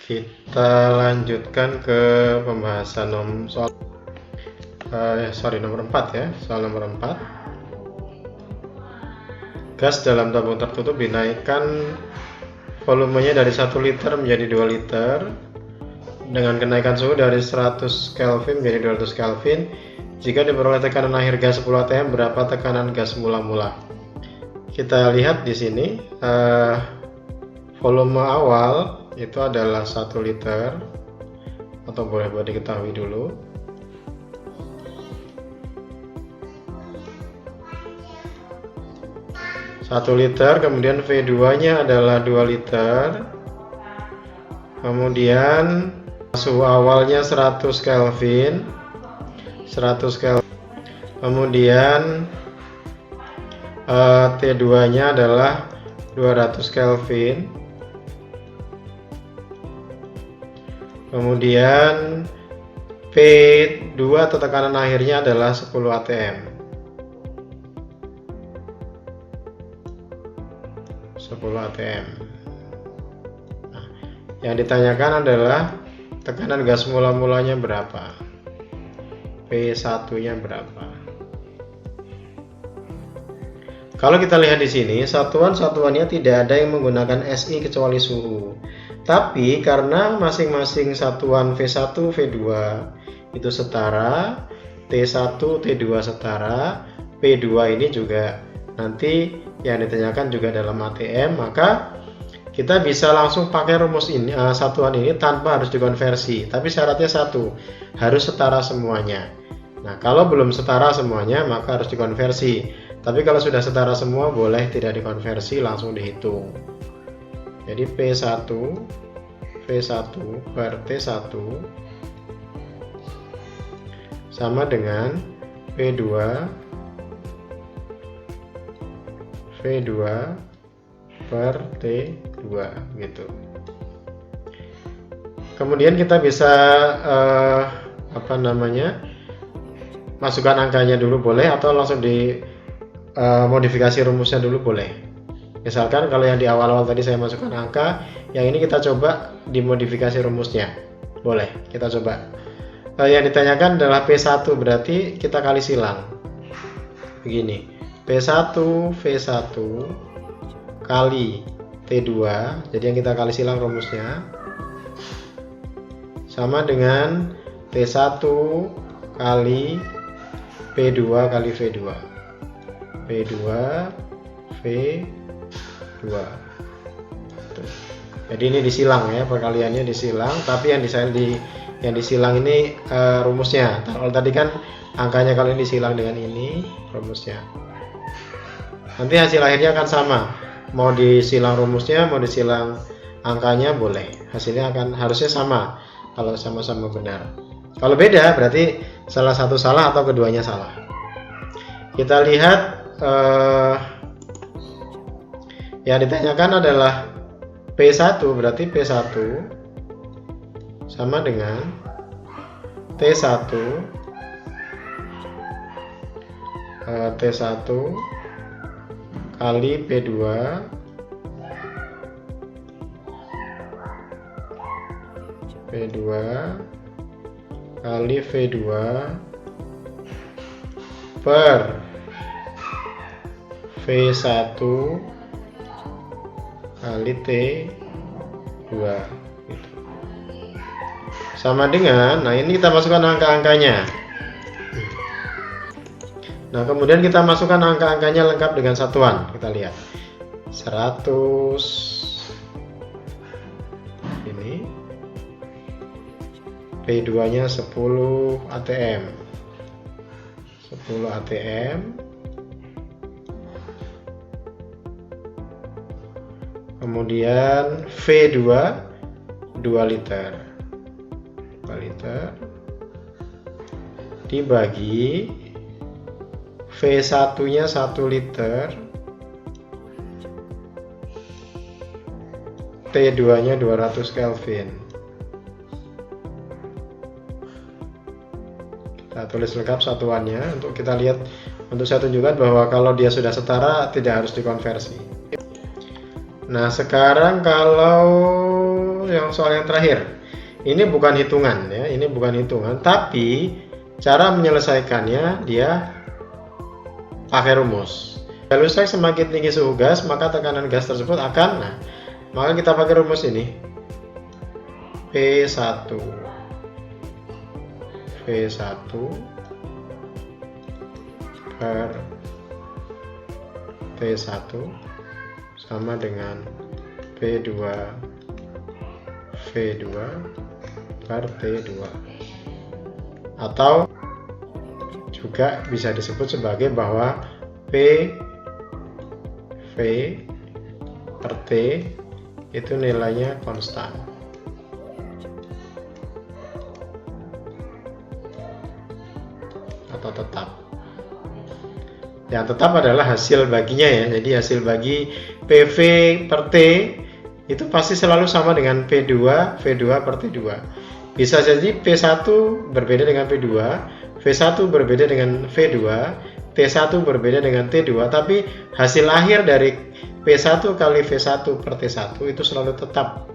Kita lanjutkan ke pembahasan soal nomor 4 ya. Soal nomor 4. Gas dalam tabung tertutup dinaikkan volumenya dari 1 liter menjadi 2 liter dengan kenaikan suhu dari 100 Kelvin menjadi 200 Kelvin. Jika diperoleh tekanan akhir gas 10 atm, berapa tekanan gas mula-mula? Kita lihat di sini volume awal itu adalah 1 liter, atau boleh buat diketahui dulu. Satu liter, kemudian V2 nya adalah 2 liter, kemudian suhu awalnya 100 Kelvin, kemudian T2 nya adalah 200 Kelvin, kemudian P2 atau tekanan akhirnya adalah 10 atm. 10 atm. Nah, yang ditanyakan adalah tekanan gas mula-mulanya berapa, P1 nya berapa. Kalau kita lihat di sini, satuan-satuannya tidak ada yang menggunakan SI kecuali suhu. Tapi karena masing-masing satuan V1, V2 itu setara, T1, T2 setara, P2 ini juga nanti yang ditanyakan juga dalam ATM, maka kita bisa langsung pakai rumus ini, satuan ini tanpa harus dikonversi. Tapi syaratnya satu, harus setara semuanya. Nah, kalau belum setara semuanya maka harus dikonversi. Tapi kalau sudah setara semua boleh tidak dikonversi, langsung dihitung. Jadi P1 V1 per T1 sama dengan P2 V2 per T2 gitu. Kemudian kita bisa masukkan angkanya dulu boleh, atau langsung di modifikasi rumusnya dulu boleh. Misalkan kalau yang di awal-awal tadi saya masukkan angka, yang ini kita coba dimodifikasi rumusnya. Boleh, kita coba. Yang ditanyakan adalah P1, berarti kita kali silang. Begini, P1 V1 kali T2, jadi yang kita kali silang rumusnya sama dengan T1 kali P2 kali V2. P2 V2. Jadi ini disilang ya, perkaliannya disilang, tapi yang disilang ini rumusnya. Kalau tadi kan angkanya, kalau ini disilang dengan ini rumusnya. Nanti hasil akhirnya akan sama. Mau disilang rumusnya, mau disilang angkanya boleh. Hasilnya harusnya sama kalau sama-sama benar. Kalau beda berarti salah satu salah atau keduanya salah. Kita lihat yang ditanyakan adalah P1, berarti P1 sama dengan T1 kali P2 kali V2 per V1 kali T2 gitu. Sama dengan, nah ini kita masukkan angka-angkanya. Nah, kemudian kita masukkan angka-angkanya lengkap dengan satuan. Kita lihat 100 ini, P2 nya 10 atm, 10 atm, kemudian V2 2 liter, 2 liter dibagi V1 nya 1 liter, T2 nya 200 Kelvin. Kita tulis lengkap satuannya untuk kita lihat, untuk saya tunjukkan bahwa kalau dia sudah setara tidak harus dikonversi. Nah, sekarang kalau yang soal yang terakhir. Ini bukan hitungan ya, ini bukan hitungan, tapi cara menyelesaikannya dia pakai rumus. Kalau semakin tinggi suhu gas, maka tekanan gas tersebut akan, maka kita pakai rumus ini. P1 per T1 sama dengan P2 V2 per T2, atau juga bisa disebut sebagai bahwa P V per T itu nilainya konstan. Atau tetap. Yang tetap adalah hasil baginya ya. Jadi hasil bagi PV per T itu pasti selalu sama dengan P2 V2 per T2. Bisa jadi P1 berbeda dengan P2, V1 berbeda dengan V2, T1 berbeda dengan T2, tapi hasil akhir dari P1 kali V1 per T1 itu selalu tetap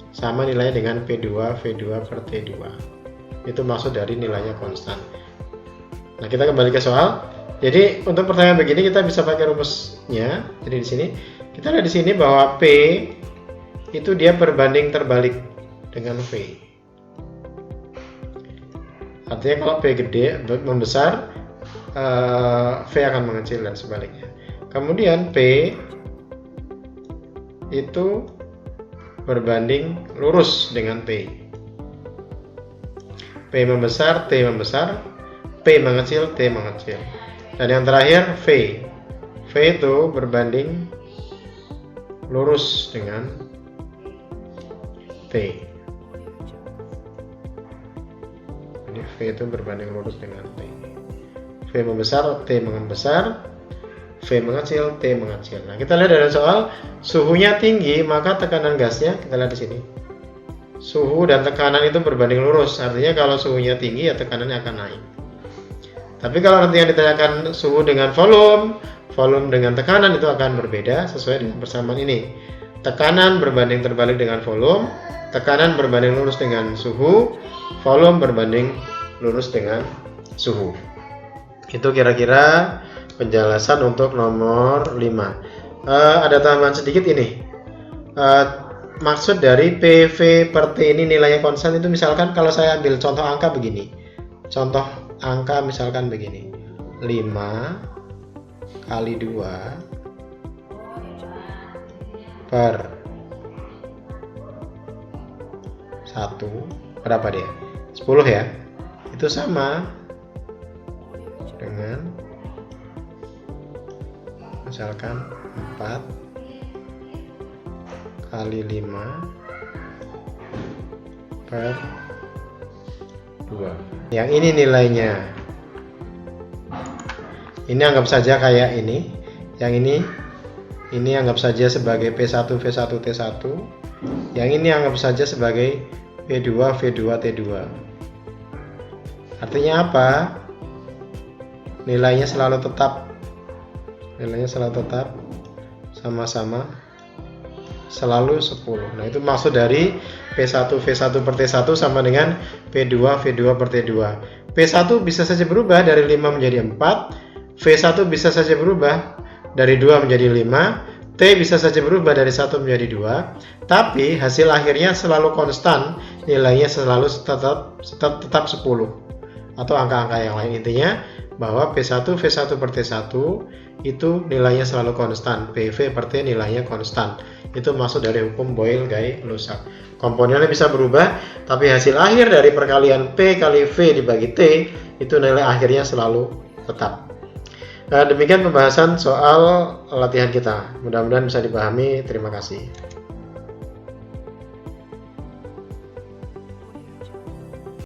sama nilainya dengan P2 V2 per T2. Itu maksud dari nilainya konstan. Nah, kita kembali ke soal. Jadi untuk pertanyaan begini kita bisa pakai rumusnya. Jadi di sini kita lihat di sini bahwa P itu dia berbanding terbalik dengan V. Artinya kalau P gede membesar, V akan mengecil dan sebaliknya. Kemudian P itu berbanding lurus dengan T. P membesar, T membesar, P mengecil, T mengecil. Dan yang terakhir V. V itu berbanding lurus dengan T. Jadi V itu berbanding lurus dengan T. V membesar, T membesar, V mengecil, T mengecil. Nah, kita lihat dari soal, suhunya tinggi, maka tekanan gasnya, kita lihat di sini. Suhu dan tekanan itu berbanding lurus, artinya kalau suhunya tinggi ya tekanannya akan naik. Tapi kalau nanti yang ditanyakan suhu dengan volume, volume dengan tekanan itu akan berbeda sesuai dengan persamaan ini. Tekanan berbanding terbalik dengan volume, tekanan berbanding lurus dengan suhu, volume berbanding lurus dengan suhu. Itu kira-kira penjelasan untuk nomor 5. Ada tambahan sedikit ini. Maksud dari PV per T ini nilainya konstan itu misalkan kalau saya ambil contoh angka begini. Contoh angka misalkan begini. 5 kali 2 per 1 berapa dia? 10 ya. Itu sama dengan misalkan 4 kali 5 per 2. Yang ini nilainya. Ini anggap saja kayak ini. Yang ini anggap saja sebagai P1 V1 T1. Yang ini anggap saja sebagai P2 V2 T2. Artinya apa? Nilainya selalu tetap. Nilainya selalu tetap sama-sama selalu 10. Nah, itu maksud dari P1 V1 per T1 sama dengan P2 V2 per T2. P1 bisa saja berubah dari 5 menjadi 4, V1 bisa saja berubah dari 2 menjadi 5, T bisa saja berubah dari 1 menjadi 2, tapi hasil akhirnya selalu konstan, nilainya selalu tetap 10 atau angka-angka yang lain. Intinya bahwa P1 V1 per T1 itu nilainya selalu konstan, PV per T nilainya konstan. Itu maksud dari hukum Boyle-Guy-Lusac. Komponennya bisa berubah, tapi hasil akhir dari perkalian P kali V dibagi T itu nilai akhirnya selalu tetap. Nah, demikian pembahasan soal latihan kita. Mudah-mudahan bisa dipahami. Terima kasih.